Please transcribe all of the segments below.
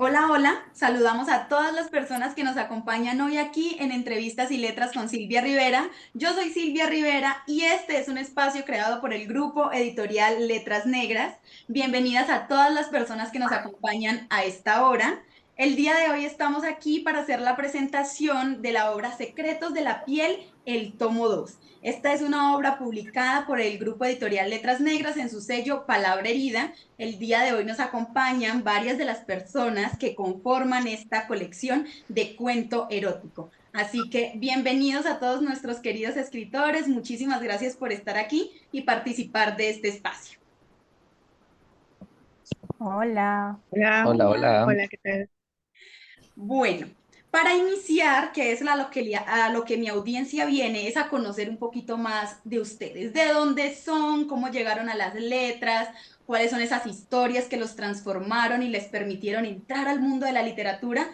Hola, hola. Saludamos a todas las personas que nos acompañan hoy aquí en Entrevistas y Letras con Silvia Rivera. Yo soy Silvia Rivera y este es un espacio creado por el grupo editorial Letras Negras. Bienvenidas a todas las personas que nos acompañan a esta hora. El día de hoy estamos aquí para hacer la presentación de la obra Secretos de la Piel, el tomo 2. Esta es una obra publicada por el grupo editorial Letras Negras en su sello Palabra Herida. El día de hoy nos acompañan varias de las personas que conforman esta colección de cuento erótico. Así que bienvenidos a todos nuestros queridos escritores. Muchísimas gracias por estar aquí y participar de este espacio. Hola, Hola, Hola, Hola. hola. hola, ¿qué tal? Bueno, para iniciar, que es a lo que mi audiencia viene, es a conocer un poquito más de ustedes, de dónde son, cómo llegaron a las letras, cuáles son esas historias que los transformaron y les permitieron entrar al mundo de la literatura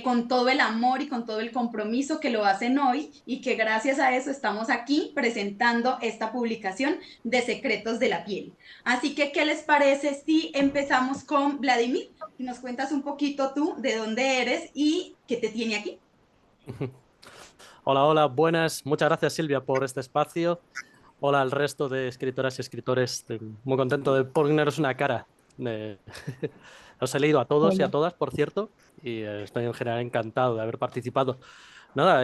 con todo el amor y con todo el compromiso que lo hacen hoy y que gracias a eso estamos aquí presentando esta publicación de Secretos de la Piel. Así que, ¿qué les parece si empezamos con Vladimir? Y nos cuentas un poquito tú de dónde eres y qué te tiene aquí. hola, hola, buenas. Muchas gracias Silvia por este espacio. Hola al resto de escritoras y escritores. Estoy muy contento de poneros una cara. Eh, Os he leído a todos y a Hola. todas, por cierto, y estoy en general encantado de haber participado. Nada,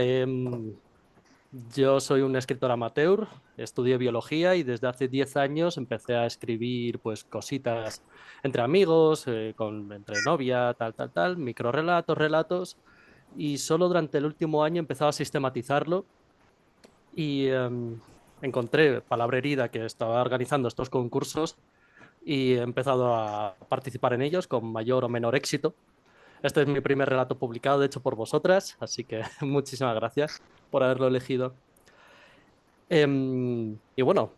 yo soy un escritor amateur, estudié biología y desde hace 10 años empecé a escribir pues cositas entre amigos, entre novia, tal, tal, tal, microrelatos, relatos, y solo durante el último año he empezado a sistematizarlo y encontré Palabra Herida que estaba organizando estos concursos y he empezado a participar en ellos con mayor o menor éxito. Este es mi primer relato publicado, de hecho, por vosotras, así que muchísimas gracias por haberlo elegido. Y bueno,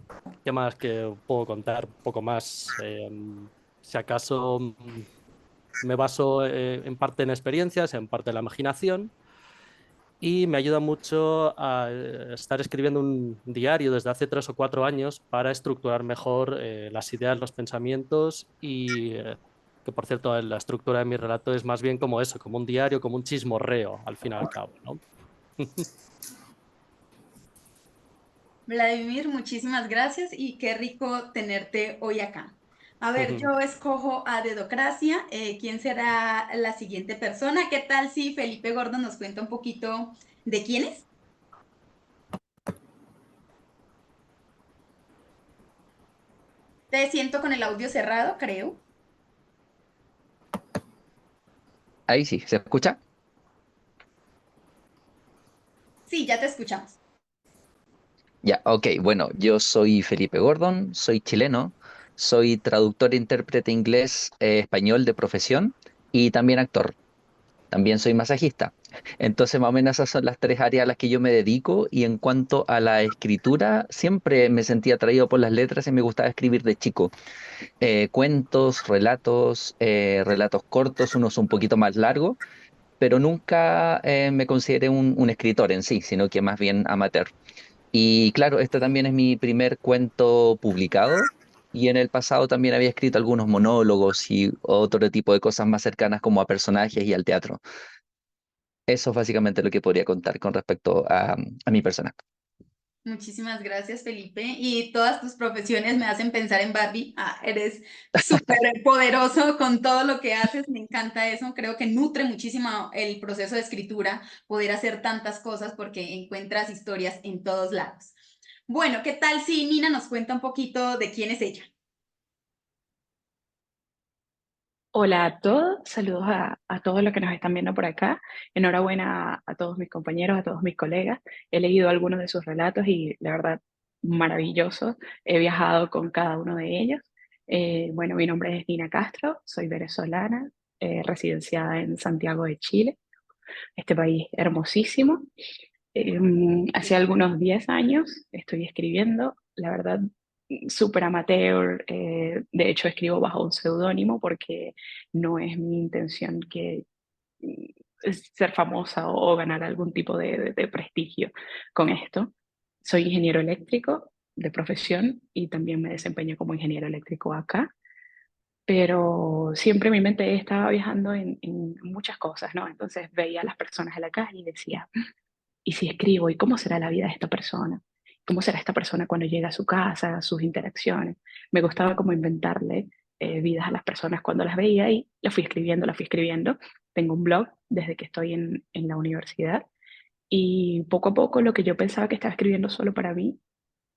¿qué más que puedo contar? Un poco más. Si acaso me baso en parte en experiencias, en parte en la imaginación, y me ayuda mucho a estar escribiendo un diario desde hace 3 o 4 años para estructurar mejor las ideas, los pensamientos y que, por cierto, la estructura de mi relato es más bien como eso, como un diario, como un chismorreo, al fin y al cabo, ¿no? Vladimir, muchísimas gracias y qué rico tenerte hoy acá. A ver, yo escojo a Dedocracia. ¿Quién será la siguiente persona? ¿Qué tal si Felipe Gordo nos cuenta un poquito de quién es? Te siento con el audio cerrado, creo. Ahí sí, ¿se escucha? Sí, ya te escuchamos. Ya, ok. Bueno, yo soy Felipe Gordon, soy chileno, soy traductor e intérprete inglés, español de profesión y también actor. También soy masajista. Entonces, más o menos esas son las tres áreas a las que yo me dedico. Y en cuanto a la escritura, siempre me sentí atraído por las letras y me gustaba escribir de chico. Cuentos, relatos, relatos cortos, unos un poquito más largos, pero nunca me consideré un escritor en sí, sino que más bien amateur. Y claro, este también es mi primer cuento publicado y en el pasado también había escrito algunos monólogos y otro tipo de cosas más cercanas como a personajes y al teatro. Eso es básicamente lo que podría contar con respecto a mi persona. Muchísimas gracias, Felipe. Y todas tus profesiones me hacen pensar en Barbie. Eres súper poderoso con todo lo que haces. Me encanta eso. Creo que nutre muchísimo el proceso de escritura, poder hacer tantas cosas porque encuentras historias en todos lados. Bueno, ¿qué tal si Nina nos cuenta un poquito de quién es ella? Hola a todos, saludos a todos los que nos están viendo por acá. Enhorabuena a todos mis compañeros, a todos mis colegas. He leído algunos de sus relatos y la verdad, maravilloso. He viajado con cada uno de ellos. Bueno, mi nombre es Nina Castro, soy venezolana, residenciada en Santiago de Chile, este país hermosísimo. Hace algunos 10 años estoy escribiendo, la verdad, súper amateur. De hecho, escribo bajo un seudónimo porque no es mi intención que es ser famosa o ganar algún tipo de prestigio con esto. Soy ingeniero eléctrico de profesión y también me desempeño como ingeniero eléctrico acá. pero siempre mi mente estaba viajando en muchas cosas, ¿no? Entonces veía a las personas en la calle y decía, ¿y si escribo? ¿Y cómo será la vida de esta persona? ¿Cómo será esta persona cuando llega a su casa, sus interacciones? Me gustaba como inventarle vidas a las personas cuando las veía y la fui escribiendo, la fui escribiendo. Tengo un blog desde que estoy en la universidad y poco a poco lo que yo pensaba que estaba escribiendo solo para mí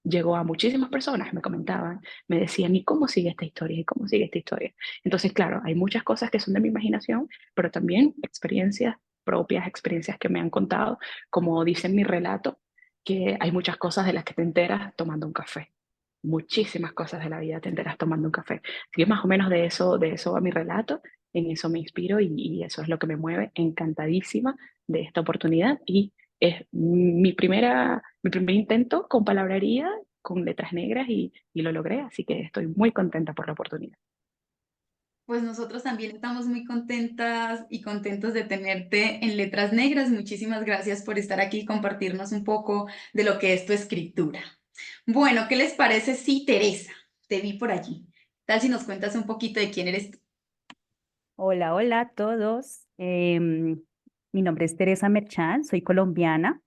llegó a muchísimas personas, me comentaban, me decían, ¿y cómo sigue esta historia? ¿Y cómo sigue esta historia? Entonces, claro, hay muchas cosas que son de mi imaginación, pero también experiencias propias, experiencias que me han contado, como dice en mi relato, que hay muchas cosas de las que te enteras tomando un café. Muchísimas cosas de la vida te enteras tomando un café. Así que más o menos de eso va mi relato, en eso me inspiro y eso es lo que me mueve, encantadísima de esta oportunidad y es mi primer intento con palabrería, con letras negras y lo logré, así que estoy muy contenta por la oportunidad. Pues nosotros también estamos muy contentas y contentos de tenerte en Letras Negras. Muchísimas gracias por estar aquí y compartirnos un poco de lo que es tu escritura. Bueno, ¿qué les parece si Teresa, te vi por allí? Tal si nos cuentas un poquito de quién eres tú? Hola, hola a todos. Mi nombre es Teresa Merchán, soy colombiana,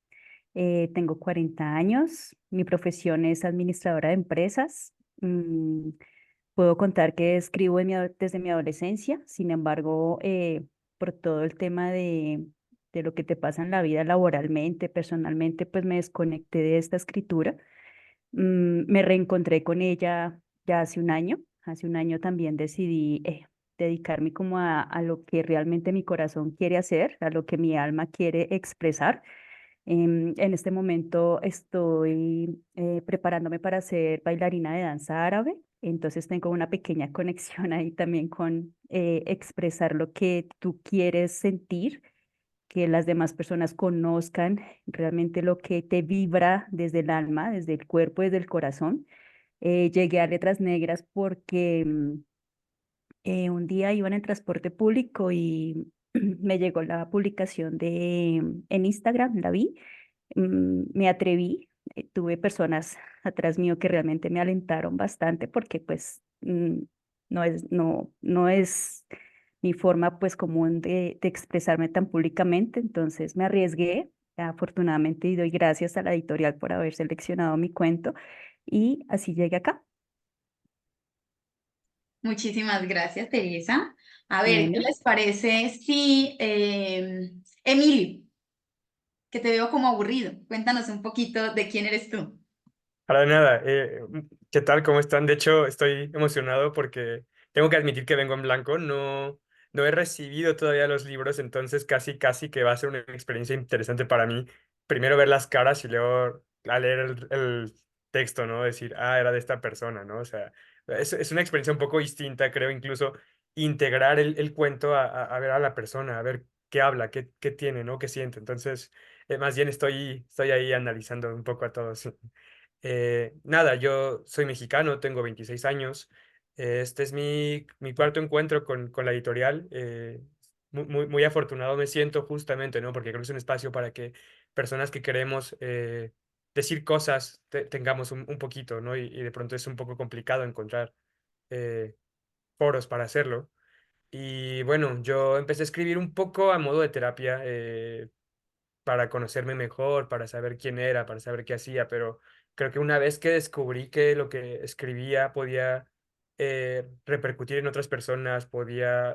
tengo 40 años, mi profesión es administradora de empresas. Mm, Puedo contar que escribo desde mi adolescencia, sin embargo, por todo el tema de lo que te pasa en la vida laboralmente, personalmente, pues me desconecté de esta escritura. Me reencontré con ella ya hace un año. Hace un año también decidí dedicarme como a lo que realmente mi corazón quiere hacer, a lo que mi alma quiere expresar. En este momento estoy preparándome para ser bailarina de danza árabe, entonces tengo una pequeña conexión ahí también con expresar lo que tú quieres sentir, que las demás personas conozcan realmente lo que te vibra desde el alma, desde el cuerpo, desde el corazón. Llegué a Letras Negras porque un día iba en el transporte público y me llegó la publicación en Instagram, la vi, me atreví, tuve personas atrás mío que realmente me alentaron bastante porque pues no es mi forma pues común de expresarme tan públicamente, entonces me arriesgué, afortunadamente, y doy gracias a la editorial por haber seleccionado mi cuento y así llegué acá. Muchísimas gracias, Teresa. A ver, ¿qué Bueno. les parece si Emilio, que te veo como aburrido, cuéntanos un poquito de quién eres tú? Para nada. ¿Qué tal? ¿Cómo están? De hecho, estoy emocionado porque tengo que admitir que vengo en blanco. No he recibido todavía los libros, entonces casi que va a ser una experiencia interesante para mí. Primero ver las caras y luego a leer el texto, ¿no? Decir, ah, era de esta persona, ¿no? O sea, es una experiencia un poco distinta, creo, incluso integrar el cuento a ver a la persona, a ver qué habla, qué tiene, ¿no? ¿Qué siente? Entonces, más bien estoy ahí analizando un poco a todos. Nada, yo soy mexicano, tengo 26 años. Este es mi cuarto encuentro con la editorial. Muy afortunado me siento justamente, ¿no? Porque creo que es un espacio para que personas que queremos decir cosas tengamos un poquito, ¿no? Y de pronto es un poco complicado encontrar eh, foros para hacerlo. Y bueno, yo empecé a escribir un poco a modo de terapia. Para conocerme mejor, para saber quién era, para saber qué hacía, pero creo que una vez que descubrí que lo que escribía podía repercutir en otras personas, podía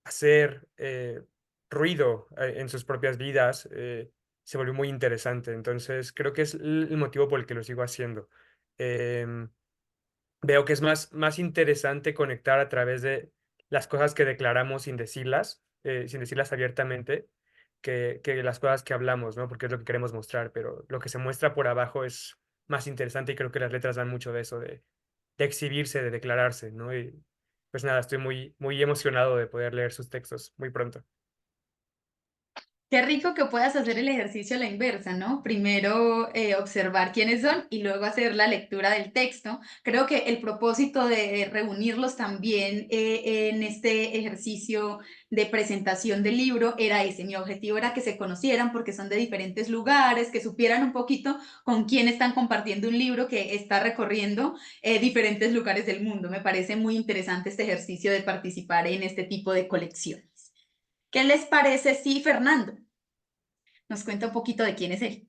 hacer ruido en sus propias vidas, se volvió muy interesante. Entonces, creo que es el motivo por el que lo sigo haciendo. Em, Veo que es más interesante conectar a través de las cosas que declaramos sin decirlas abiertamente, que las cosas que hablamos, ¿no? Porque es lo que queremos mostrar, pero lo que se muestra por abajo es más interesante y creo que las letras dan mucho de eso, de exhibirse, de declararse, ¿no? Y pues nada, estoy muy emocionado de poder leer sus textos muy pronto. Qué rico que puedas hacer el ejercicio a la inversa, ¿no? Primero observar quiénes son y luego hacer la lectura del texto. Creo que el propósito de reunirlos también en este ejercicio de presentación del libro era ese. Mi objetivo era que se conocieran porque son de diferentes lugares, que supieran un poquito con quién están compartiendo un libro que está recorriendo diferentes lugares del mundo. Me parece muy interesante este ejercicio de participar en este tipo de colecciones. ¿Qué les parece si Fernando nos cuenta un poquito de quién es él?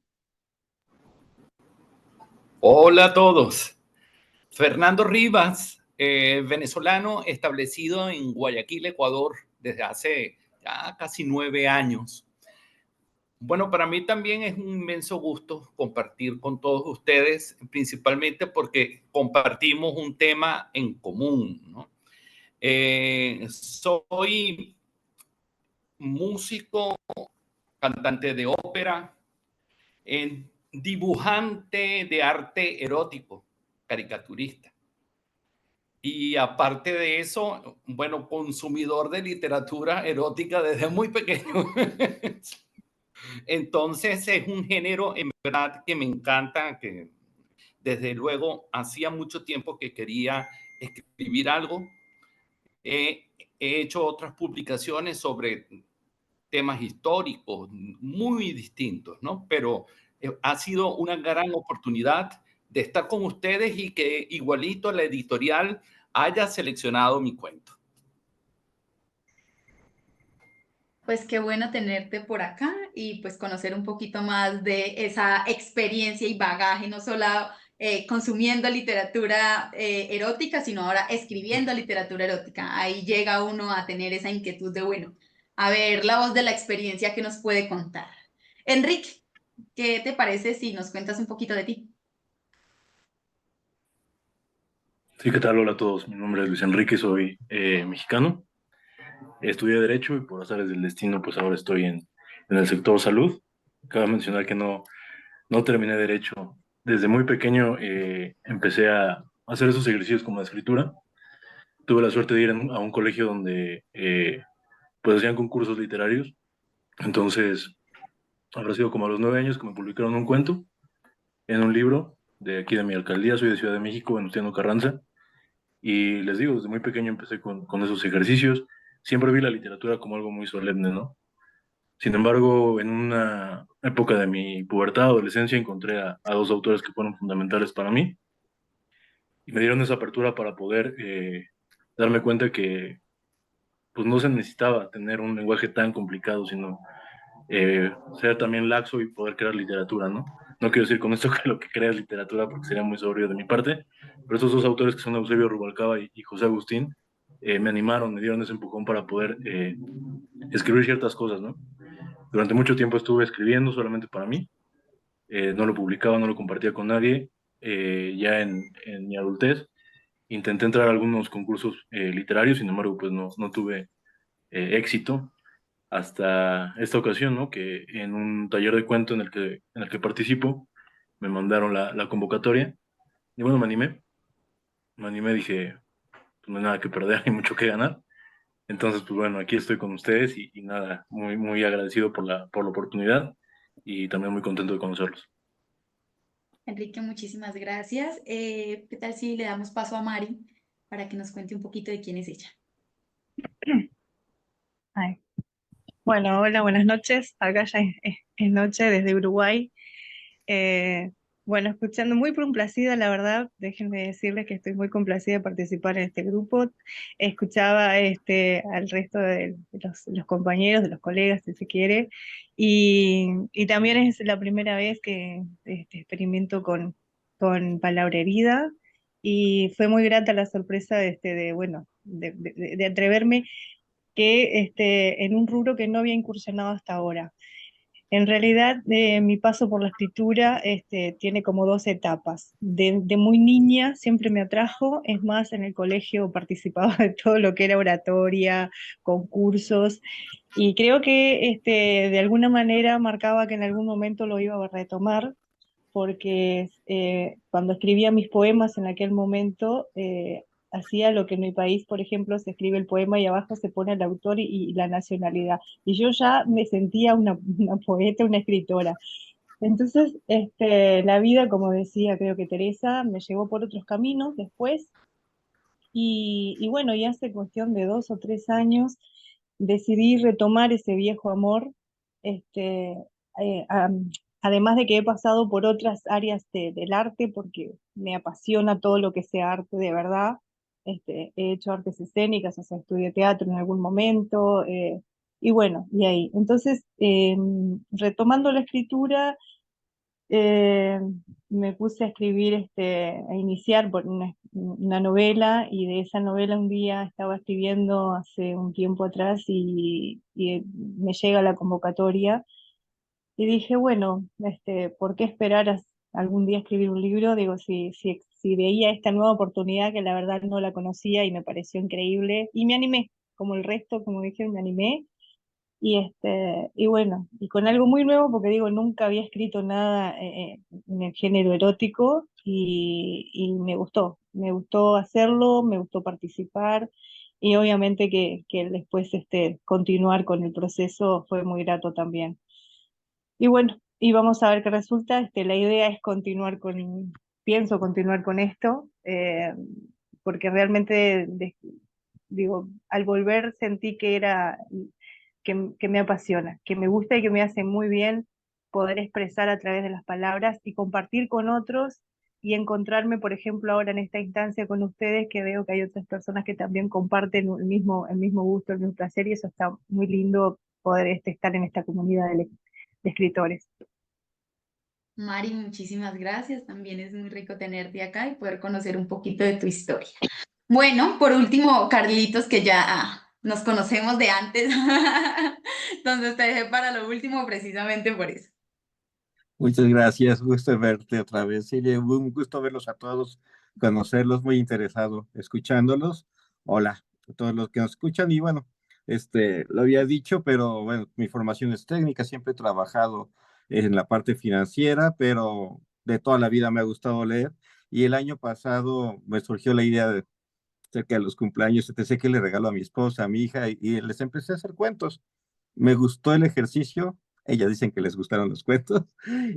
Hola a todos. Fernando Rivas, venezolano establecido en Guayaquil, Ecuador, desde hace ya casi 9 años. Bueno, para mí también es un inmenso gusto compartir con todos ustedes, principalmente porque compartimos un tema en común, ¿no? Soy músico, cantante de ópera, dibujante de arte erótico, caricaturista. Y aparte de eso, bueno, consumidor de literatura erótica desde muy pequeño. Entonces es un género en verdad que me encanta, que desde luego hacía mucho tiempo que quería escribir algo. He hecho otras publicaciones sobre temas históricos muy distintos, ¿no? Pero ha sido una gran oportunidad de estar con ustedes y que igualito la editorial haya seleccionado mi cuento. Pues qué bueno tenerte por acá y pues conocer un poquito más de esa experiencia y bagaje, no solo consumiendo literatura erótica, sino ahora escribiendo literatura erótica. Ahí llega uno a tener esa inquietud de, bueno, a ver la voz de la experiencia que nos puede contar. Enrique, ¿qué te parece si nos cuentas un poquito de ti? Sí, ¿qué tal? Hola a todos. Mi nombre es Luis Enrique, soy mexicano. Estudié Derecho y por azares del destino, pues ahora estoy en el sector salud. Cabe mencionar que no terminé Derecho. Desde muy pequeño empecé a hacer esos ejercicios como la escritura. Tuve la suerte de ir a un colegio donde pues hacían concursos literarios. Entonces, habrá sido como a los 9 años que me publicaron un cuento en un libro de aquí de mi alcaldía. Soy de Ciudad de México, Venustiano Carranza. Y les digo, desde muy pequeño empecé con esos ejercicios. Siempre vi la literatura como algo muy solemne, ¿no? Sin embargo, en una época de mi pubertad, adolescencia, encontré a dos autores que fueron fundamentales para mí y me dieron esa apertura para poder darme cuenta que pues no se necesitaba tener un lenguaje tan complicado, sino ser también laxo y poder crear literatura, ¿no? No quiero decir con esto que lo que crea es literatura porque sería muy sobrio de mi parte, pero estos dos autores que son Eusebio Rubalcaba y José Agustín me animaron, me dieron ese empujón para poder escribir ciertas cosas, ¿no? Durante mucho tiempo estuve escribiendo solamente para mí, no lo publicaba, no lo compartía con nadie. Ya en mi adultez intenté entrar a algunos concursos literarios, sin embargo, pues no tuve éxito hasta esta ocasión, ¿no? Que en un taller de cuento en el que participo, me mandaron la convocatoria y bueno, me animé, dije, pues no hay nada que perder, hay mucho que ganar. Entonces, pues bueno, aquí estoy con ustedes y nada, muy, muy agradecido por la oportunidad y también muy contento de conocerlos. Enrique, muchísimas gracias. ¿Qué tal si le damos paso a Mari para que nos cuente un poquito de quién es ella? Ay. Bueno, hola, buenas noches. Acá ya es noche desde Uruguay. Eh, bueno, escuchando muy complacida, la verdad, déjenme decirles que estoy muy complacida de participar en este grupo. Escuchaba al resto de los compañeros, de los colegas, si se quiere, y también es la primera vez que experimento con palabra herida, y fue muy grata la sorpresa bueno, de atreverme en un rubro que no había incursionado hasta ahora. En realidad, mi paso por la escritura tiene como dos etapas. De muy niña siempre me atrajo, es más, en el colegio participaba de todo lo que era oratoria, concursos, y creo que de alguna manera marcaba que en algún momento lo iba a retomar, porque cuando escribía mis poemas en aquel momento, hacía lo que en mi país, por ejemplo, se escribe el poema y abajo se pone el autor y la nacionalidad. Y yo ya me sentía una poeta, una escritora. Entonces, la vida, como decía, creo que Teresa, me llevó por otros caminos después. Y bueno, y hace cuestión de 2 o 3 años decidí retomar ese viejo amor, este, eh, am- además de que he pasado por otras áreas del arte, porque me apasiona todo lo que sea arte de verdad. He hecho artes escénicas, o sea, estudié teatro en algún momento, y bueno, y ahí. Entonces, retomando la escritura, eh, me puse a escribir, a iniciar por una novela, y de esa novela un día estaba escribiendo hace un tiempo atrás y me llega la convocatoria y dije, bueno, ¿por qué esperar a algún día escribir un libro? Digo, si veía esta nueva oportunidad, que la verdad no la conocía y me pareció increíble, y me animé, como el resto, como dije, me animé. Y bueno, y con algo muy nuevo, porque digo, nunca había escrito nada en el género erótico, y me gustó hacerlo, me gustó participar, y obviamente que después continuar con el proceso fue muy grato también. Y bueno, y vamos a ver qué resulta. La idea es pienso continuar con esto, porque realmente, digo, al volver sentí que me apasiona, que me gusta y que me hace muy bien poder expresar a través de las palabras y compartir con otros, y encontrarme, por ejemplo, ahora en esta instancia con ustedes, que veo que hay otras personas que también comparten el mismo gusto, el mismo placer, y eso está muy lindo, poder estar en esta comunidad de escritores. Mari, muchísimas gracias. También es muy rico tenerte acá y poder conocer un poquito de tu historia. Bueno, por último, Carlitos, que ya nos conocemos de antes, entonces te dejé para lo último precisamente por eso. Muchas gracias, gusto verte otra vez. Sí, un gusto verlos a todos, conocerlos, muy interesado, escuchándolos. Hola a todos los que nos escuchan. Y bueno, lo había dicho, pero bueno, mi formación es técnica, siempre he trabajado en la parte financiera, pero de toda la vida me ha gustado leer. Y el año pasado me surgió la idea de cerca de los cumpleaños, sé que le regalo a mi esposa, a mi hija, y les empecé a hacer cuentos. Me gustó el ejercicio, ellas dicen que les gustaron los cuentos,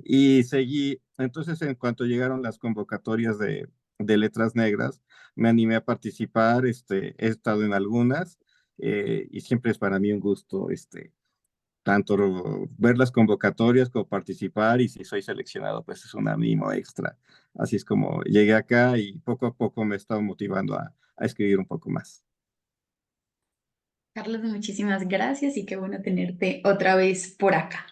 y seguí. Entonces, en cuanto llegaron las convocatorias de Letras Negras, me animé a participar, he estado en algunas, y siempre es para mí un gusto, tanto ver las convocatorias como participar, y si soy seleccionado, pues es un ánimo extra. Así es como llegué acá, y poco a poco me he estado motivando a escribir un poco más. Carlos, muchísimas gracias y qué bueno tenerte otra vez por acá.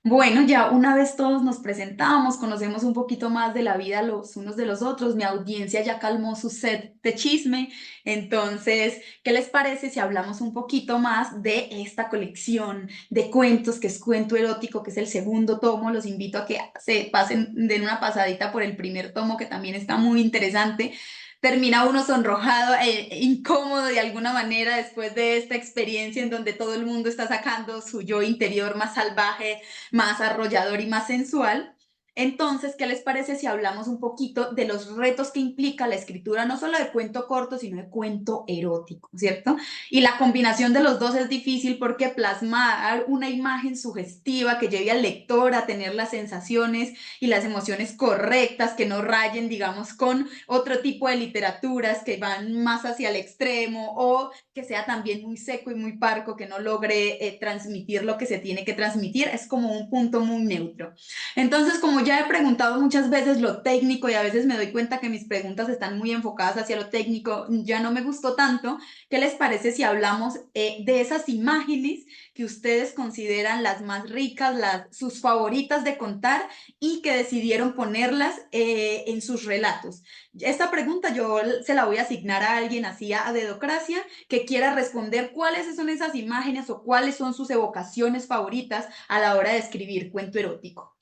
Bueno, ya una vez todos nos presentamos, conocemos un poquito más de la vida los unos de los otros, mi audiencia ya calmó su sed de chisme, entonces, ¿qué les parece si hablamos un poquito más de esta colección de cuentos que es Cuento Erótico, que es el segundo tomo? Los invito a que se pasen, den una pasadita por el primer tomo, que también está muy interesante. Termina uno sonrojado e incómodo de alguna manera después de esta experiencia en donde todo el mundo está sacando su yo interior más salvaje, más arrollador y más sensual. Entonces, ¿qué les parece si hablamos un poquito de los retos que implica la escritura, no solo de cuento corto, sino de cuento erótico, ¿cierto? Y la combinación de los dos es difícil, porque plasmar una imagen sugestiva que lleve al lector a tener las sensaciones y las emociones correctas, que no rayen, digamos, con otro tipo de literaturas que van más hacia el extremo, o que sea también muy seco y muy parco, que no logre transmitir lo que se tiene que transmitir, es como un punto muy neutro. Entonces, como ya he preguntado muchas veces lo técnico, y a veces me doy cuenta que mis preguntas están muy enfocadas hacia lo técnico, ya no me gustó tanto, ¿qué les parece si hablamos de esas imágenes que ustedes consideran las más ricas, sus favoritas de contar, y que decidieron ponerlas en sus relatos? Esta pregunta yo se la voy a asignar a alguien así a dedocracia, que quiera responder cuáles son esas imágenes o cuáles son sus evocaciones favoritas a la hora de escribir cuento erótico.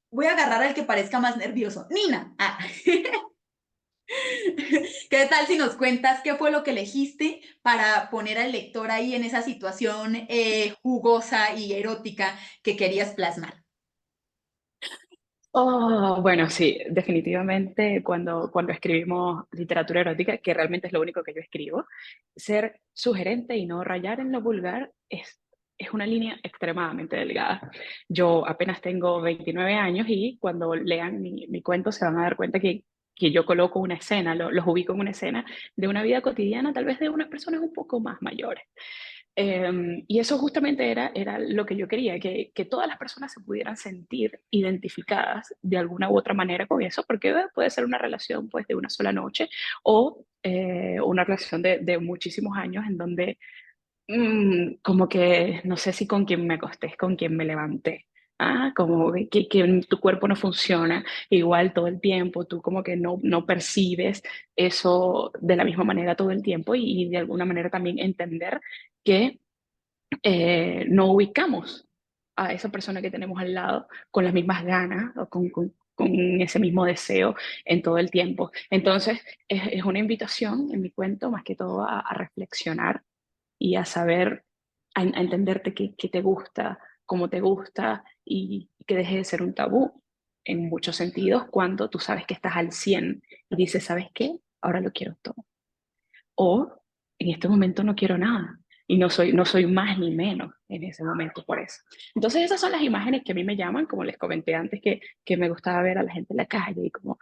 Voy a agarrar al que parezca más nervioso. Nina. ¿Qué tal si nos cuentas qué fue lo que elegiste para poner al lector ahí en esa situación jugosa y erótica que querías plasmar? Oh, bueno, sí, definitivamente cuando escribimos literatura erótica, que realmente es lo único que yo escribo, ser sugerente y no rayar en lo vulgar es una línea extremadamente delgada. Yo apenas tengo 29 años y cuando lean mi cuento se van a dar cuenta que yo coloco una escena, los ubico en una escena de una vida cotidiana, tal vez de unas personas un poco más mayores. Y eso justamente era lo que yo quería, que todas las personas se pudieran sentir identificadas de alguna u otra manera con eso, porque puede ser una relación pues, de una sola noche o una relación de muchísimos años en donde como que no sé si con quién me acosté, es con quién me levanté. Ah, como que tu cuerpo no funciona igual todo el tiempo, tú como que no percibes eso de la misma manera todo el tiempo y de alguna manera también entender que no ubicamos a esa persona que tenemos al lado con las mismas ganas o con ese mismo deseo en todo el tiempo. Entonces, es una invitación en mi cuento más que todo a reflexionar y a saber, a entenderte qué te gusta, cómo te gusta y que deje de ser un tabú en muchos sentidos cuando tú sabes que estás al 100 y dices, ¿sabes qué? Ahora lo quiero todo. O en este momento no quiero nada y no soy más ni menos en ese momento por eso. Entonces esas son las imágenes que a mí me llaman, como les comenté antes, que me gustaba ver a la gente en la calle y como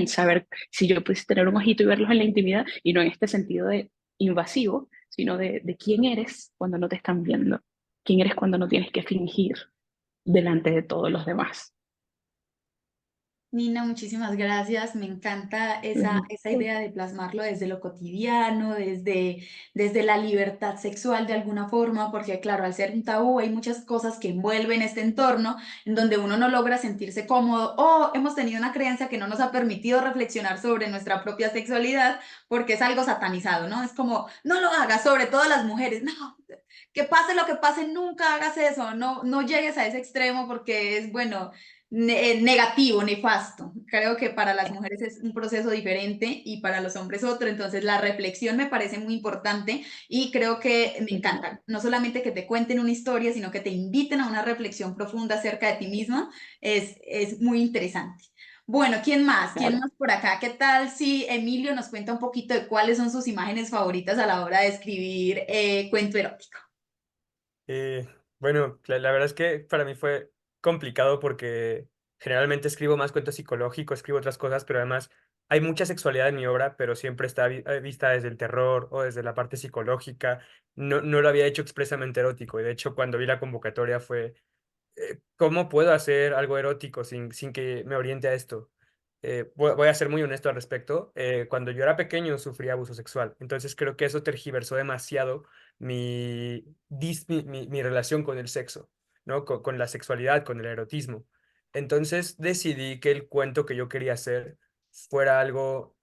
saber si yo pudiese tener un ojito y verlos en la intimidad y no en este sentido de invasivo, sino de quién eres cuando no te están viendo, quién eres cuando no tienes que fingir delante de todos los demás. Nina, muchísimas gracias. Me encanta esa idea de plasmarlo desde lo cotidiano, desde la libertad sexual de alguna forma, porque claro, al ser un tabú hay muchas cosas que envuelven este entorno en donde uno no logra sentirse cómodo o hemos tenido una creencia que no nos ha permitido reflexionar sobre nuestra propia sexualidad porque es algo satanizado, ¿no? Es como, no lo hagas, sobre todo las mujeres, no. Que pase lo que pase, nunca hagas eso, no llegues a ese extremo porque es, bueno, negativo, nefasto. Creo que para las mujeres es un proceso diferente y para los hombres otro. Entonces la reflexión me parece muy importante y creo que me encanta. No solamente que te cuenten una historia, sino que te inviten a una reflexión profunda acerca de ti misma. Es muy interesante. Bueno, ¿quién más? ¿Quién Claro. más por acá? ¿Qué tal si Emilio nos cuenta un poquito de cuáles son sus imágenes favoritas a la hora de escribir cuento erótico? Eh, bueno, la verdad es que para mí fue complicado porque generalmente escribo más cuentos psicológicos, escribo otras cosas, pero además hay mucha sexualidad en mi obra, pero siempre está vista desde el terror o desde la parte psicológica. No lo había hecho expresamente erótico y de hecho cuando vi la convocatoria fue ¿cómo puedo hacer algo erótico sin que me oriente a esto? Voy a ser muy honesto al respecto. Cuando yo era pequeño sufrí abuso sexual, entonces creo que eso tergiversó demasiado mi relación con el sexo, ¿no? Con la sexualidad, con el erotismo. Entonces decidí que el cuento que yo quería hacer fuera algo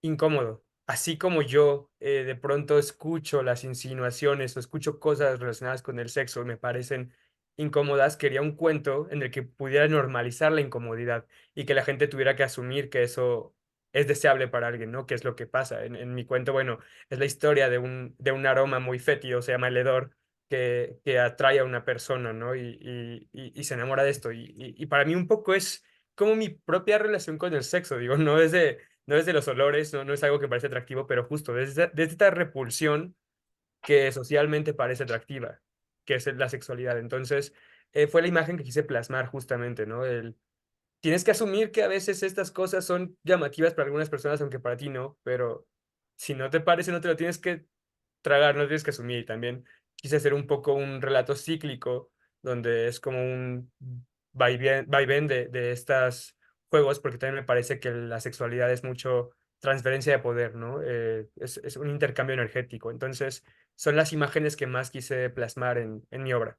incómodo. Así como yo de pronto escucho las insinuaciones o escucho cosas relacionadas con el sexo y me parecen incómodas, quería un cuento en el que pudiera normalizar la incomodidad y que la gente tuviera que asumir que eso es deseable para alguien, ¿no? Que es lo que pasa. En mi cuento, bueno, es la historia de un aroma muy fétido, se llama el hedor, que atrae a una persona, ¿no? Y se enamora de esto. Y para mí un poco es como mi propia relación con el sexo, digo, no es de los olores, no es algo que parece atractivo, pero justo desde esta repulsión que socialmente parece atractiva, que es la sexualidad. Entonces, fue la imagen que quise plasmar justamente, ¿no? Tienes que asumir que a veces estas cosas son llamativas para algunas personas, aunque para ti no, pero si no te parece, no te lo tienes que tragar, no tienes que asumir. También quise hacer un poco un relato cíclico, donde es como un vaivén de estos juegos, porque también me parece que la sexualidad es mucho transferencia de poder, ¿no? Es un intercambio energético. Entonces, son las imágenes que más quise plasmar en mi obra.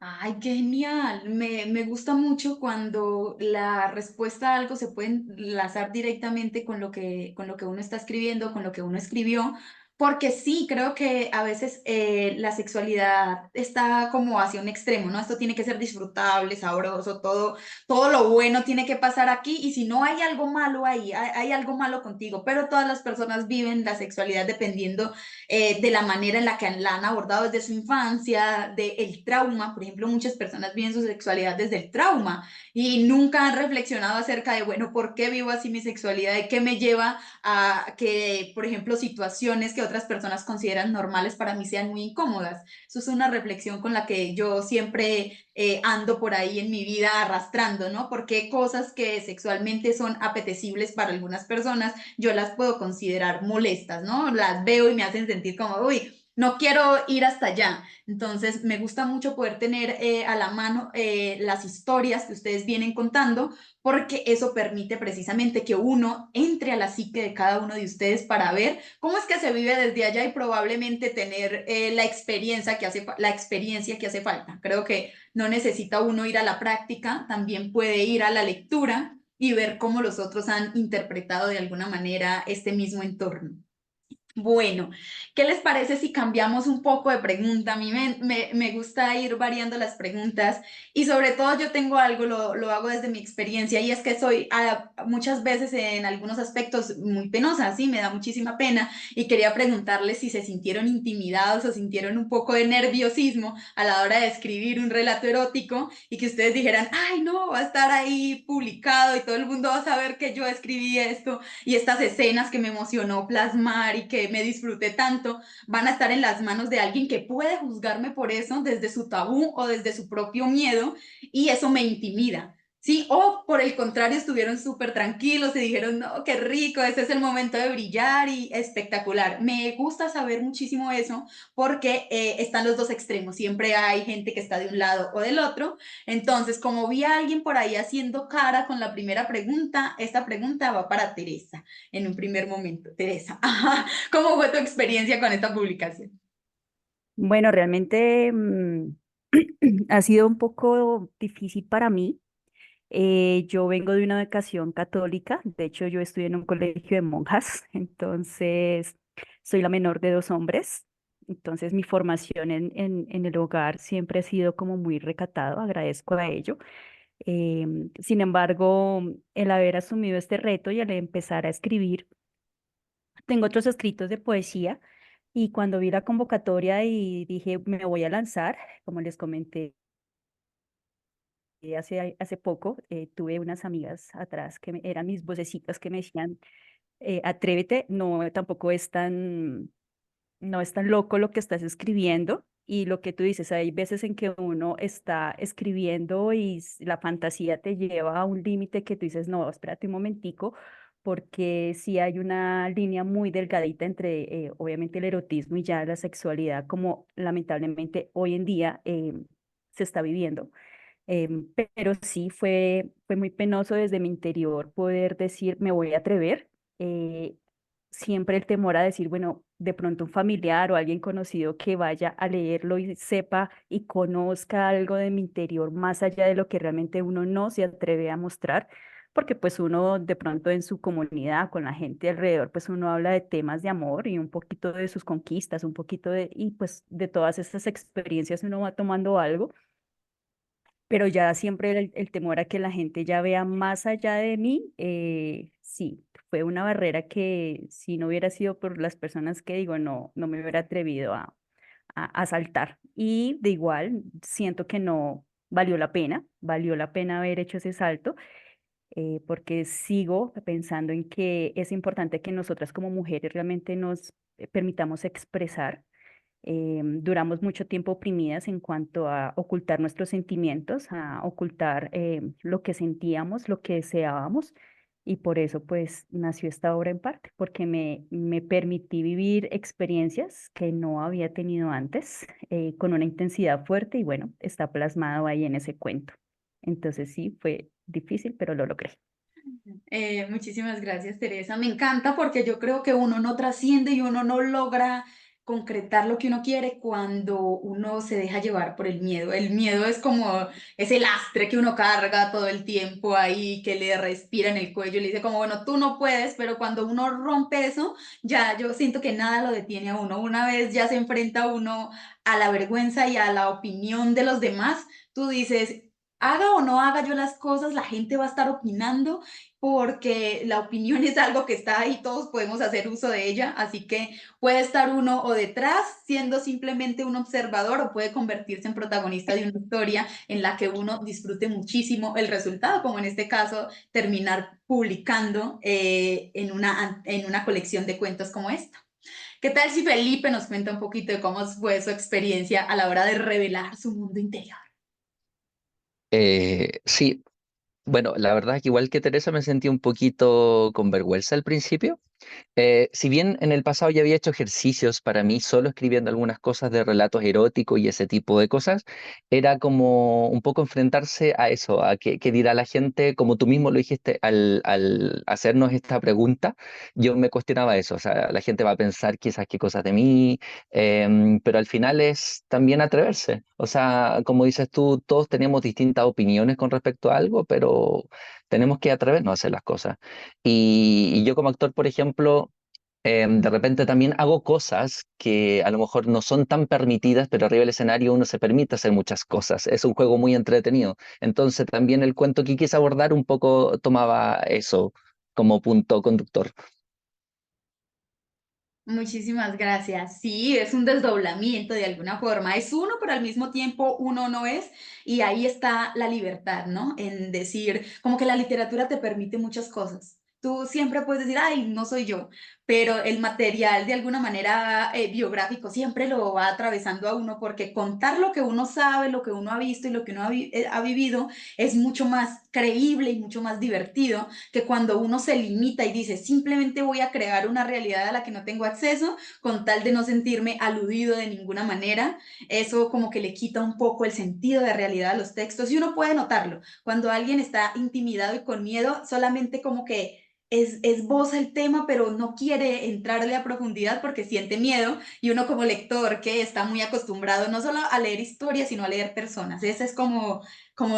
Ay, qué genial. Me gusta mucho cuando la respuesta a algo se puede enlazar directamente con lo que uno está escribiendo, con lo que uno escribió, Porque sí, creo que a veces la sexualidad está como hacia un extremo, ¿no? Esto tiene que ser disfrutable, sabroso, todo lo bueno tiene que pasar aquí y si no hay algo malo ahí, hay algo malo contigo, pero todas las personas viven la sexualidad dependiendo de la manera en la que la han abordado desde su infancia, del trauma. Por ejemplo, muchas personas viven su sexualidad desde el trauma y nunca han reflexionado acerca de, bueno, ¿por qué vivo así mi sexualidad y qué me lleva a que, por ejemplo, situaciones que otras personas consideran normales para mí sean muy incómodas? Eso es una reflexión con la que yo siempre ando por ahí en mi vida arrastrando, ¿no? Porque cosas que sexualmente son apetecibles para algunas personas, yo las puedo considerar molestas, ¿no? Las veo y me hacen sentir como, uy, no quiero ir hasta allá. Entonces, me gusta mucho poder tener a la mano las historias que ustedes vienen contando, porque eso permite precisamente que uno entre a la psique de cada uno de ustedes para ver cómo es que se vive desde allá y probablemente tener la experiencia que hace falta. Creo que no necesita uno ir a la práctica, también puede ir a la lectura y ver cómo los otros han interpretado de alguna manera este mismo entorno. Bueno, ¿qué les parece si cambiamos un poco de pregunta? A mí me gusta ir variando las preguntas y sobre todo yo tengo algo, lo hago desde mi experiencia y es que soy muchas veces en algunos aspectos muy penosa, sí, me da muchísima pena y quería preguntarles si se sintieron intimidados o sintieron un poco de nerviosismo a la hora de escribir un relato erótico y que ustedes dijeran, ay, no, va a estar ahí publicado y todo el mundo va a saber que yo escribí esto y estas escenas que me emocionó plasmar y que me disfruté tanto van a estar en las manos de alguien que puede juzgarme por eso desde su tabú o desde su propio miedo y eso me intimida. Sí, o por el contrario, estuvieron súper tranquilos y dijeron, no, qué rico, este es el momento de brillar y espectacular. Me gusta saber muchísimo eso porque están los dos extremos, siempre hay gente que está de un lado o del otro. Entonces, como vi a alguien por ahí haciendo cara con la primera pregunta, esta pregunta va para Teresa en un primer momento. Teresa, ¿cómo fue tu experiencia con esta publicación? Bueno, realmente ha sido un poco difícil para mí. Yo vengo de una educación católica, de hecho yo estudié en un colegio de monjas, entonces soy la menor de dos hombres, entonces mi formación en el hogar siempre ha sido como muy recatado, agradezco a ello. Sin embargo, el haber asumido este reto y al empezar a escribir, tengo otros escritos de poesía y cuando vi la convocatoria y dije, me voy a lanzar, como les comenté. Hace poco tuve unas amigas atrás que eran mis vocecitas que me decían, atrévete, no, tampoco no es tan loco lo que estás escribiendo. Y lo que tú dices, hay veces en que uno está escribiendo y la fantasía te lleva a un límite que tú dices, no, espérate un momentico, porque sí hay una línea muy delgadita entre, obviamente, el erotismo y ya la sexualidad, como lamentablemente hoy en día se está viviendo. Pero sí fue muy penoso desde mi interior poder decir, me voy a atrever. eh, Siempre el temor a decir, bueno, de pronto un familiar o alguien conocido que vaya a leerlo y sepa y conozca algo de mi interior más allá de lo que realmente uno no se atreve a mostrar, porque pues uno de pronto en su comunidad, con la gente alrededor, pues uno habla de temas de amor y un poquito de sus conquistas, un poquito y pues de todas estas experiencias uno va tomando algo, pero ya siempre el temor a que la gente ya vea más allá de mí, sí, fue una barrera que si no hubiera sido por las personas que digo, no me hubiera atrevido a saltar. Y de igual, siento que no valió la pena haber hecho ese salto, porque sigo pensando en que es importante que nosotras como mujeres realmente nos permitamos expresar. Duramos mucho tiempo oprimidas en cuanto a ocultar nuestros sentimientos, a ocultar lo que sentíamos, lo que deseábamos. Y por eso pues nació esta obra en parte, porque me permití vivir experiencias que no había tenido antes, con una intensidad fuerte y bueno, está plasmado ahí en ese cuento. Entonces sí, fue difícil, pero lo logré. Muchísimas gracias, Teresa. Me encanta porque yo creo que uno no trasciende y uno no logra concretar lo que uno quiere cuando uno se deja llevar por el miedo. El miedo es como ese lastre que uno carga todo el tiempo ahí, que le respira en el cuello y le dice como, bueno, tú no puedes, pero cuando uno rompe eso, ya yo siento que nada lo detiene a uno. Una vez ya se enfrenta uno a la vergüenza y a la opinión de los demás, tú dices, haga o no haga yo las cosas, la gente va a estar opinando porque la opinión es algo que está ahí, todos podemos hacer uso de ella, así que puede estar uno o detrás siendo simplemente un observador o puede convertirse en protagonista de una historia en la que uno disfrute muchísimo el resultado, como en este caso terminar publicando en una colección de cuentos como esta. ¿Qué tal si Felipe nos cuenta un poquito de cómo fue su experiencia a la hora de revelar su mundo interior? Sí, bueno, la verdad es que igual que Teresa me sentí un poquito con vergüenza al principio. Si bien en el pasado ya había hecho ejercicios para mí, solo escribiendo algunas cosas de relatos eróticos y ese tipo de cosas, era como un poco enfrentarse a eso, a qué dirá la gente, como tú mismo lo dijiste al hacernos esta pregunta, yo me cuestionaba eso, o sea, la gente va a pensar quizás qué cosas de mí, pero al final es también atreverse, o sea, como dices tú, todos tenemos distintas opiniones con respecto a algo, pero tenemos que atrevernos a hacer las cosas. Y yo como actor, por ejemplo, de repente también hago cosas que a lo mejor no son tan permitidas, pero arriba del escenario uno se permite hacer muchas cosas. Es un juego muy entretenido. Entonces también el cuento que quise abordar un poco tomaba eso como punto conductor. Muchísimas gracias. Sí, es un desdoblamiento de alguna forma. Es uno, pero al mismo tiempo uno no es. Y ahí está la libertad, ¿no? En decir, como que la literatura te permite muchas cosas. Tú siempre puedes decir, ay, no soy yo, pero el material de alguna manera biográfico siempre lo va atravesando a uno porque contar lo que uno sabe, lo que uno ha visto y lo que uno ha vivido es mucho más creíble y mucho más divertido que cuando uno se limita y dice, simplemente voy a crear una realidad a la que no tengo acceso con tal de no sentirme aludido de ninguna manera. Eso como que le quita un poco el sentido de realidad a los textos y uno puede notarlo. Cuando alguien está intimidado y con miedo, solamente como que esboza el tema, pero no quiere entrarle a profundidad porque siente miedo y uno como lector que está muy acostumbrado no solo a leer historias, sino a leer personas. Esa es como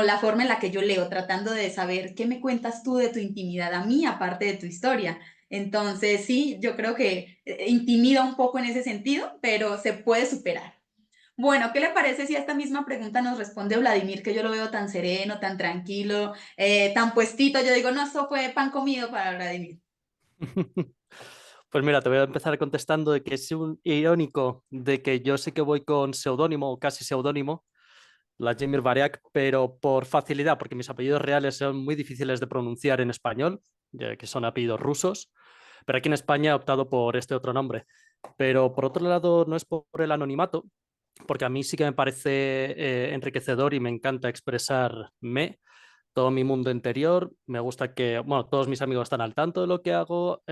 la forma en la que yo leo, tratando de saber qué me cuentas tú de tu intimidad a mí, aparte de tu historia. Entonces, sí, yo creo que intimida un poco en ese sentido, pero se puede superar. Bueno, ¿qué le parece si a esta misma pregunta nos responde Vladimir, que yo lo veo tan sereno, tan tranquilo, tan puestito? Yo digo, no, esto fue pan comido para Vladimir. Pues mira, te voy a empezar contestando de que es un irónico de que yo sí que voy con seudónimo o casi seudónimo, Vladimir Variak, pero por facilidad, porque mis apellidos reales son muy difíciles de pronunciar en español, ya que son apellidos rusos, pero aquí en España he optado por este otro nombre. Pero por otro lado, no es por el anonimato, porque a mí sí que me parece enriquecedor y me encanta expresarme todo mi mundo interior. Me gusta que, bueno, todos mis amigos están al tanto de lo que hago.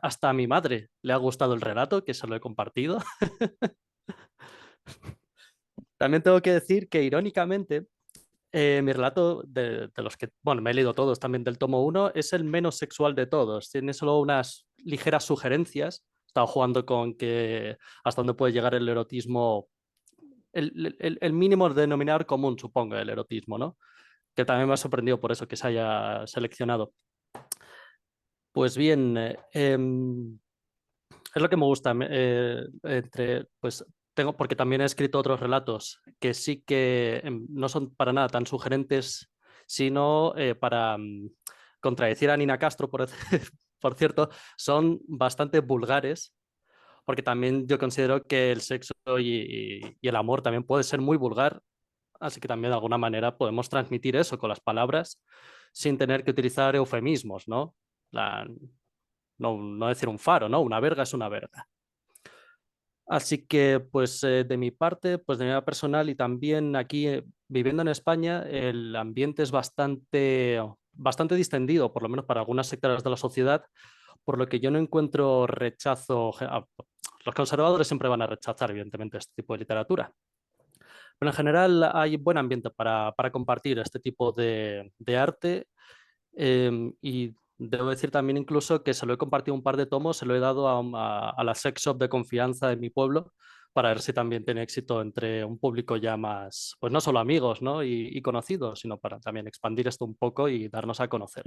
Hasta a mi madre le ha gustado el relato, que se lo he compartido. También tengo que decir que, irónicamente, mi relato, de los que, bueno, me he leído todos también del tomo uno, es el menos sexual de todos. Tiene solo unas ligeras sugerencias. He estado jugando con que hasta dónde puede llegar el erotismo, el mínimo denominador común, supongo, el erotismo, ¿no? Que también me ha sorprendido por eso que se haya seleccionado. Pues bien, es lo que me gusta. Pues tengo, porque también he escrito otros relatos que sí que no son para nada tan sugerentes, sino para contradecir a Nina Castro, por cierto, son bastante vulgares, porque también yo considero que el sexo y el amor también puede ser muy vulgar, así que también de alguna manera podemos transmitir eso con las palabras sin tener que utilizar eufemismos, ¿no? La, no decir un faro, ¿no? Una verga es una verga. Así que, pues, de mi parte, pues de mi vida personal y también aquí viviendo en España, el ambiente es bastante distendido, por lo menos para algunas sectores de la sociedad, por lo que yo no encuentro rechazo. Los conservadores siempre van a rechazar, evidentemente, este tipo de literatura. Pero en general hay buen ambiente para compartir este tipo de arte y Debo decir también incluso que se lo he compartido un par de tomos, se lo he dado a la sex shop de confianza de mi pueblo para ver si también tiene éxito entre un público ya más, pues no solo amigos, ¿no? y conocidos, sino para también expandir esto un poco y darnos a conocer.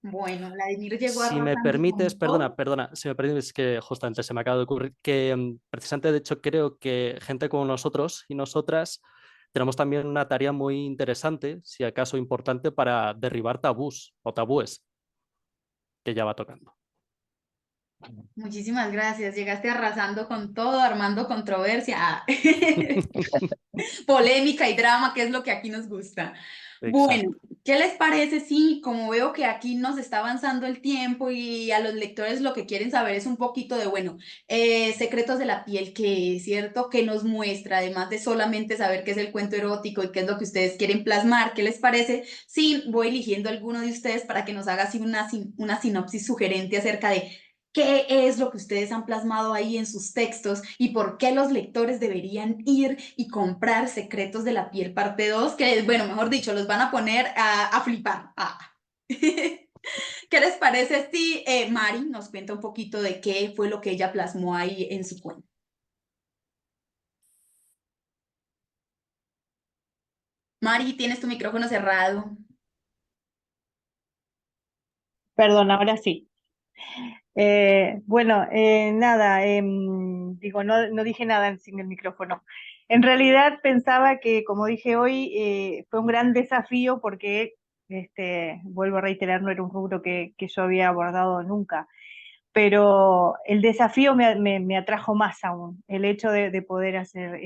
Bueno, Vladimir llegó Si me arrasando permites, con todo. perdona, si me permites, que justamente se me acaba de ocurrir que precisamente, de hecho, creo que gente como nosotros y nosotras tenemos también una tarea muy interesante, si acaso importante, para derribar tabús o tabúes, que ya va tocando. Muchísimas gracias. Llegaste arrasando con todo, armando controversia, polémica y drama, que es lo que aquí nos gusta. Bueno, Exacto. ¿qué les parece si, como veo que aquí nos está avanzando el tiempo y a los lectores lo que quieren saber es un poquito de, bueno, secretos de la piel, que es cierto que nos muestra, además de solamente saber qué es el cuento erótico y qué es lo que ustedes quieren plasmar? ¿Qué les parece si voy eligiendo alguno de ustedes para que nos haga así una sinopsis sugerente acerca de qué es lo que ustedes han plasmado ahí en sus textos y por qué los lectores deberían ir y comprar Secretos de la Piel parte 2, que, bueno, mejor dicho, los van a poner a flipar. Ah. ¿Qué les parece si Mari nos cuenta un poquito de qué fue lo que ella plasmó ahí en su cuento? Mari, tienes tu micrófono cerrado. Perdón, ahora sí. Bueno, nada, digo, no dije nada sin el micrófono. En realidad pensaba que, como dije hoy, fue un gran desafío porque, vuelvo a reiterar, no era un rubro que yo había abordado nunca, pero el desafío me atrajo más aún, el hecho de poder hacer,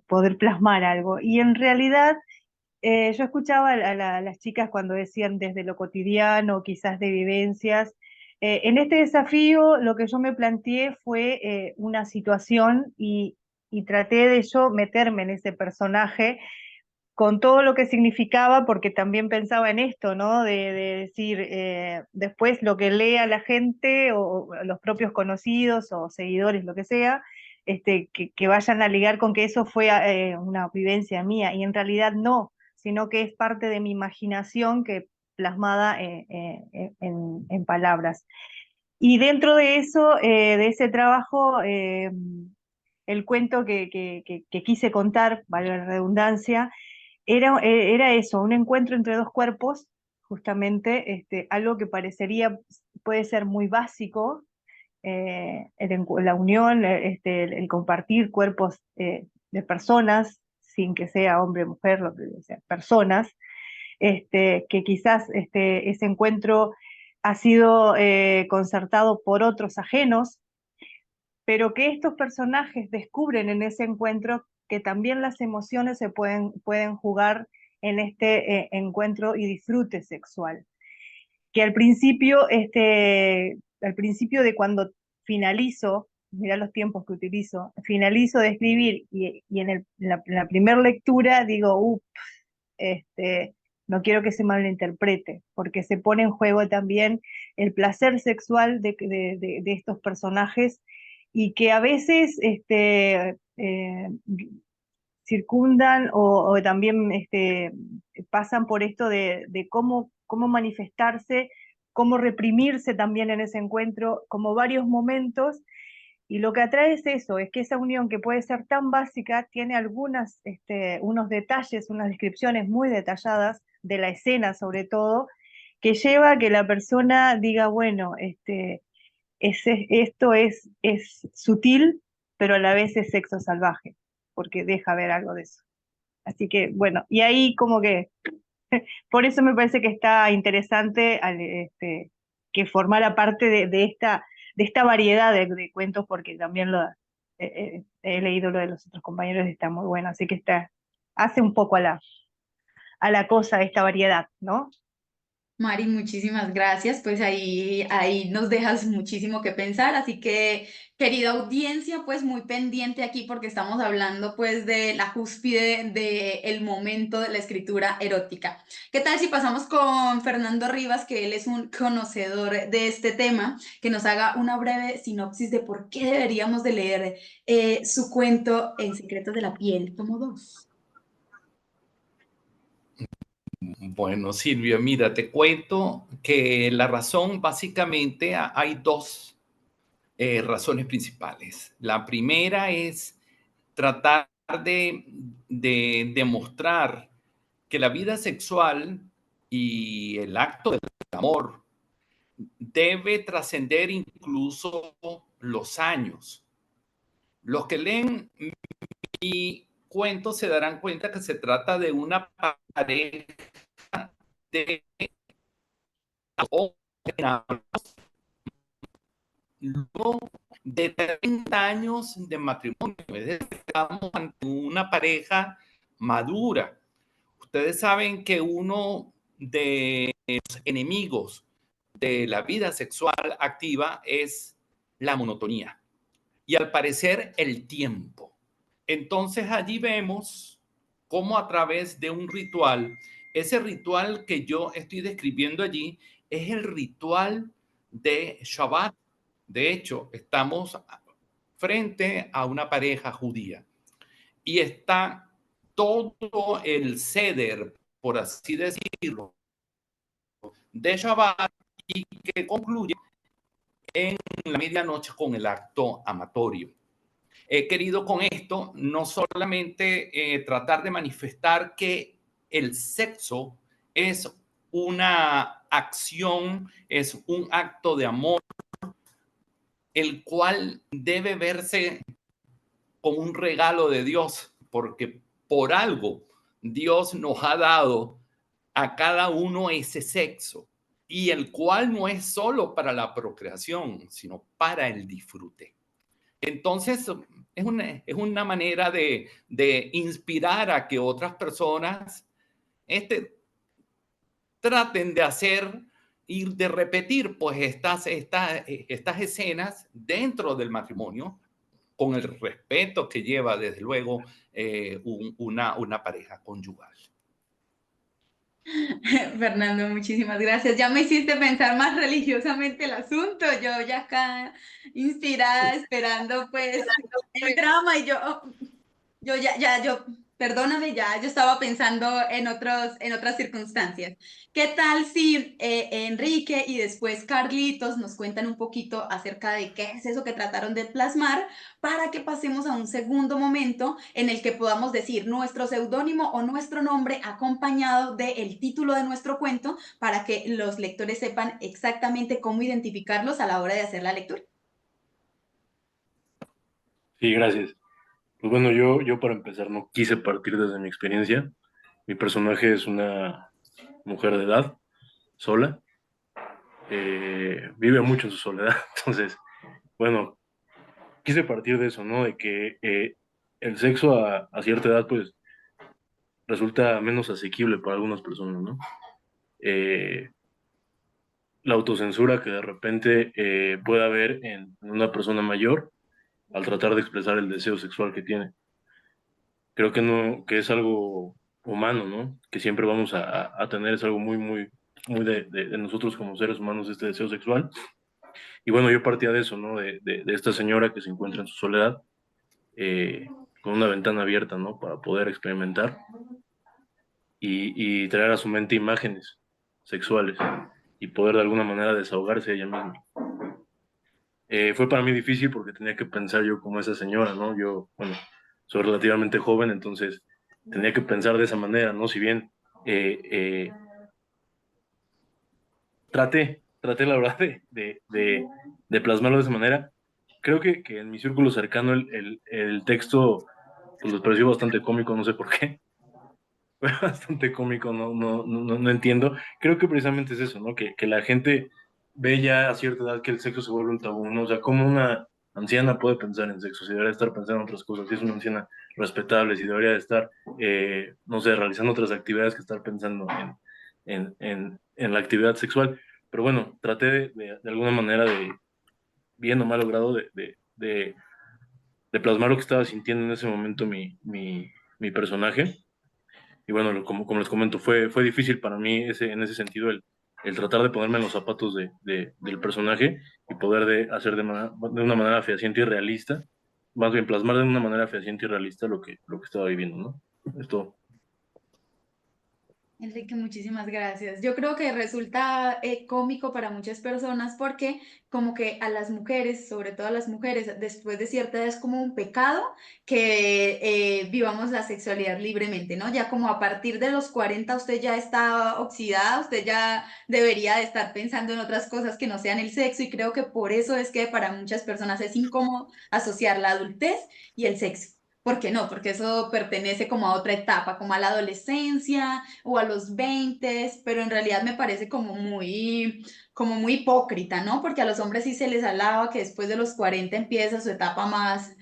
poder plasmar algo. Y en realidad yo escuchaba a las chicas cuando decían desde lo cotidiano, quizás de vivencias. En este desafío lo que yo me planteé fue una situación y traté de yo meterme en ese personaje con todo lo que significaba, porque también pensaba en esto, ¿no? De decir, después lo que lea la gente o los propios conocidos o seguidores, lo que sea, que vayan a ligar con que eso fue una vivencia mía, y en realidad no, sino que es parte de mi imaginación que plasmada en palabras. Y dentro de eso, de ese trabajo, el cuento que quise contar, valga la redundancia, era eso, un encuentro entre dos cuerpos, justamente, algo que parecería, puede ser muy básico, la unión, el compartir cuerpos de personas, sin que sea hombre, mujer, lo que sea, personas, que quizás ese encuentro ha sido concertado por otros ajenos, pero que estos personajes descubren en ese encuentro que también las emociones pueden jugar en este encuentro y disfrute sexual. Que al principio de cuando finalizo, mirá los tiempos que utilizo, finalizo de escribir y en la primera lectura digo, no quiero que se malinterprete, porque se pone en juego también el placer sexual de estos personajes y que a veces circundan o también pasan por esto de cómo manifestarse, cómo reprimirse también en ese encuentro, como varios momentos. Y lo que atrae es eso, es que esa unión que puede ser tan básica tiene unos detalles, unas descripciones muy detalladas de la escena sobre todo, que lleva a que la persona diga, bueno, esto es sutil, pero a la vez es sexo salvaje, porque deja ver algo de eso. Así que, bueno, y ahí como que, por eso me parece que está interesante que formara parte de esta variedad de cuentos, porque también he leído lo de los otros compañeros y está muy bueno, así que hace un poco a la cosa esta variedad, ¿no? Mari, muchísimas gracias. Pues ahí nos dejas muchísimo que pensar. Así que, querida audiencia, pues muy pendiente aquí porque estamos hablando pues de la cúspide del momento de la escritura erótica. ¿Qué tal si pasamos con Fernando Rivas, que él es un conocedor de este tema, que nos haga una breve sinopsis de por qué deberíamos de leer su cuento En Secretos de la Piel, tomo 2? Bueno, Silvia, mira, te cuento que la razón, básicamente, hay dos razones principales. La primera es tratar de demostrar que la vida sexual y el acto del amor debe trascender incluso los años. Los que leen mi cuento se darán cuenta que se trata de una pareja de luego de 30 años de matrimonio. Es decir, estamos ante una pareja madura. Ustedes saben que uno de los enemigos de la vida sexual activa es la monotonía y al parecer el tiempo. Entonces allí vemos cómo a través de un ritual, ese ritual que yo estoy describiendo allí es el ritual de Shabbat. De hecho, estamos frente a una pareja judía y está todo el ceder, por así decirlo, de Shabbat y que concluye en la medianoche con el acto amatorio. He querido con esto no solamente tratar de manifestar que el sexo es una acción, es un acto de amor, el cual debe verse como un regalo de Dios, porque por algo Dios nos ha dado a cada uno ese sexo, y el cual no es solo para la procreación, sino para el disfrute. Entonces, es una manera de inspirar a que otras personas traten de hacer y de repetir pues estas escenas dentro del matrimonio con el respeto que lleva desde luego una pareja conyugal. Fernando, muchísimas gracias. Ya me hiciste pensar más religiosamente el asunto. Yo ya acá inspirada, esperando pues el drama y yo, perdóname, yo estaba pensando en otras circunstancias. ¿Qué tal si Enrique y después Carlitos nos cuentan un poquito acerca de qué es eso que trataron de plasmar para que pasemos a un segundo momento en el que podamos decir nuestro seudónimo o nuestro nombre acompañado del título de nuestro cuento para que los lectores sepan exactamente cómo identificarlos a la hora de hacer la lectura? Sí, gracias. Pues bueno, yo para empezar no quise partir desde mi experiencia. Mi personaje es una mujer de edad, sola, vive mucho en su soledad. Entonces, bueno, quise partir de eso, ¿no? De que el sexo a cierta edad, pues, resulta menos asequible para algunas personas, ¿no? Eh, la autocensura que de repente puede haber en una persona mayor al tratar de expresar el deseo sexual que tiene. Creo que no, que es algo humano, ¿no? Que siempre vamos a tener, es algo muy de nosotros como seres humanos, este deseo sexual. Y bueno, yo partía de eso, ¿no? De esta señora que se encuentra en su soledad, eh, con una ventana abierta, ¿no? Para poder experimentar y traer a su mente imágenes sexuales y poder de alguna manera desahogarse ella misma. Fue para mí difícil porque tenía que pensar yo como esa señora, ¿no? Yo, bueno, soy relativamente joven, entonces tenía que pensar de esa manera, ¿no? Si bien eh, eh, traté la verdad de plasmarlo de esa manera, creo que en mi círculo cercano el texto pues les pareció bastante cómico, no sé por qué, fue bastante cómico, no entiendo. Creo que precisamente es eso, ¿no? Que la gente ve ya a cierta edad que el sexo se vuelve un tabú, ¿no? O sea, ¿cómo una anciana puede pensar en sexo? Si debería estar pensando en otras cosas, si es una anciana respetable, si debería de estar, no sé, realizando otras actividades que estar pensando en la actividad sexual. Pero bueno, traté de alguna manera de, bien o mal logrado, de plasmar lo que estaba sintiendo en ese momento mi personaje. Y bueno, como les comento, fue difícil para mí en ese sentido el tratar de ponerme en los zapatos del personaje y poder hacer de una manera fehaciente y realista, más bien plasmar de una manera fehaciente y realista lo que estaba viviendo, ¿no? Esto. Enrique, muchísimas gracias. Yo creo que resulta cómico para muchas personas porque como que a las mujeres, sobre todo a las mujeres, después de cierta edad es como un pecado que vivamos la sexualidad libremente, ¿no? Ya como a partir de los 40 usted ya está oxidada, usted ya debería de estar pensando en otras cosas que no sean el sexo y creo que por eso es que para muchas personas es incómodo asociar la adultez y el sexo. ¿Por qué no? Porque eso pertenece como a otra etapa, como a la adolescencia o a los 20, pero en realidad me parece como muy hipócrita, ¿no? Porque a los hombres sí se les alaba que después de los 40 empieza su etapa más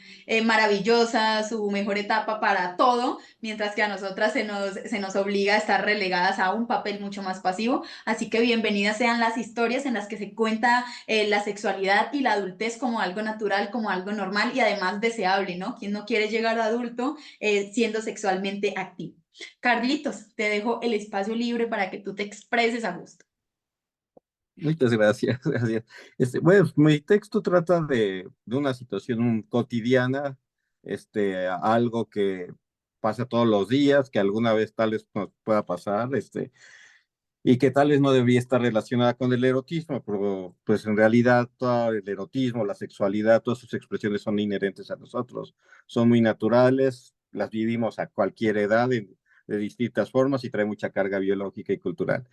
maravillosa, su mejor etapa para todo, mientras que a nosotras se nos obliga a estar relegadas a un papel mucho más pasivo. Así que bienvenidas sean las historias en las que se cuenta la sexualidad y la adultez como algo natural, como algo normal y además deseable, ¿no? ¿Quién no quiere llegar a adulto siendo sexualmente activo? Carlitos, te dejo el espacio libre para que tú te expreses a gusto. Muchas gracias, gracias. Bueno, mi texto trata de una situación cotidiana, algo que pasa todos los días, que alguna vez tal vez nos pueda pasar, y que tal vez no debería estar relacionada con el erotismo, pero pues en realidad todo el erotismo, la sexualidad, todas sus expresiones son inherentes a nosotros, son muy naturales, las vivimos a cualquier edad, de distintas formas y trae mucha carga biológica y cultural.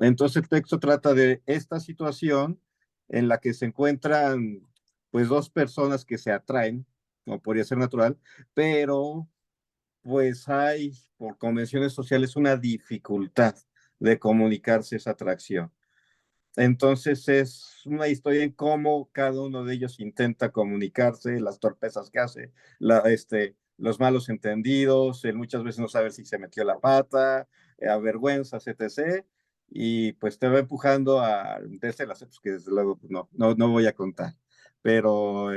Entonces el texto trata de esta situación en la que se encuentran pues dos personas que se atraen, como podría ser natural, pero pues hay por convenciones sociales una dificultad de comunicarse esa atracción. Entonces es una historia en cómo cada uno de ellos intenta comunicarse, las torpezas que hace, los malos entendidos, el muchas veces no saber si se metió la pata, avergüenzas, etc. Y pues te va empujando a dárselas, pues, que desde luego pues, no voy a contar. Pero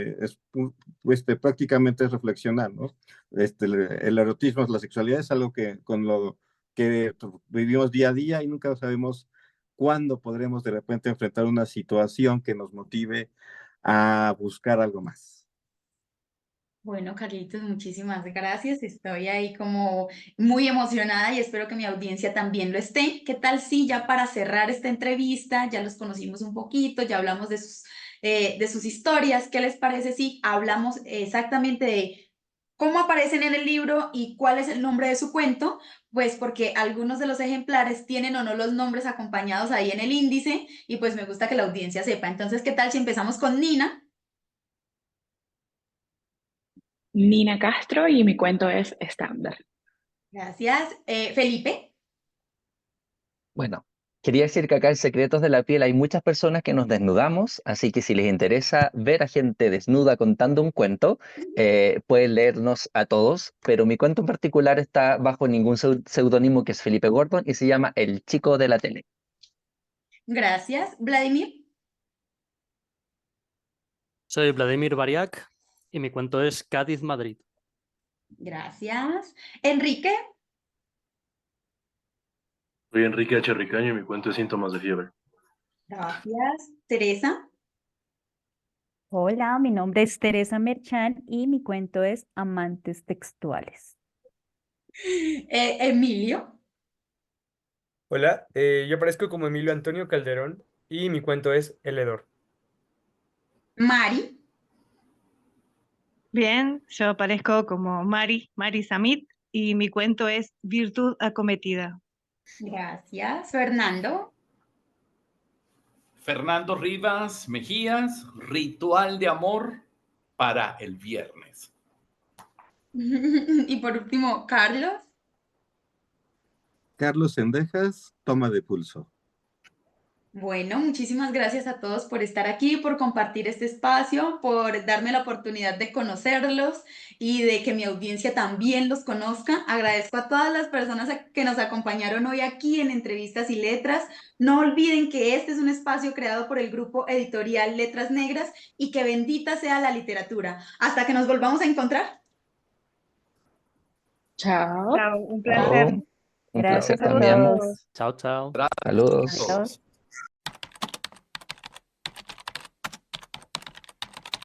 prácticamente es reflexionar, ¿no? El erotismo, la sexualidad es algo que con lo que vivimos día a día y nunca sabemos cuándo podremos de repente enfrentar una situación que nos motive a buscar algo más. Bueno, Carlitos, muchísimas gracias. Estoy ahí como muy emocionada y espero que mi audiencia también lo esté. ¿Qué tal si ya para cerrar esta entrevista, ya los conocimos un poquito, ya hablamos de sus historias? ¿Qué les parece si hablamos exactamente de cómo aparecen en el libro y cuál es el nombre de su cuento? Pues porque algunos de los ejemplares tienen o no los nombres acompañados ahí en el índice y pues me gusta que la audiencia sepa. Entonces, ¿qué tal si empezamos con Nina? Nina Castro y mi cuento es estándar. Gracias. Felipe. Bueno, quería decir que acá en Secretos de la Piel hay muchas personas que nos desnudamos, así que si les interesa ver a gente desnuda contando un cuento, pueden leernos a todos, pero mi cuento en particular está bajo ningún seudónimo, que es Felipe Gordon, y se llama El chico de la tele. Gracias. Vladimir. Soy Vladimir Bariak y mi cuento es Cádiz, Madrid. Gracias. Enrique. Soy Enrique H. Ricaño y mi cuento es Síntomas de fiebre. Gracias. Teresa. Hola, mi nombre es Teresa Merchán y mi cuento es Amantes Textuales. Emilio. Hola, yo aparezco como Emilio Antonio Calderón y mi cuento es El Hedor. Mari. Bien, yo aparezco como Mari Samit y mi cuento es Virtud Acometida. Gracias. Fernando. Fernando Rivas Mejías, Ritual de amor para el viernes. Y por último, Carlos. Carlos Sendejas, Toma de pulso. Bueno, muchísimas gracias a todos por estar aquí, por compartir este espacio, por darme la oportunidad de conocerlos y de que mi audiencia también los conozca. Agradezco a todas las personas que nos acompañaron hoy aquí en Entrevistas y Letras. No olviden que este es un espacio creado por el grupo editorial Letras Negras y que bendita sea la literatura. Hasta que nos volvamos a encontrar. Chao. Chao, un Chao. placer. Un placer Gracias a también. todos. Chao, chao. Gracias a Saludos. todos.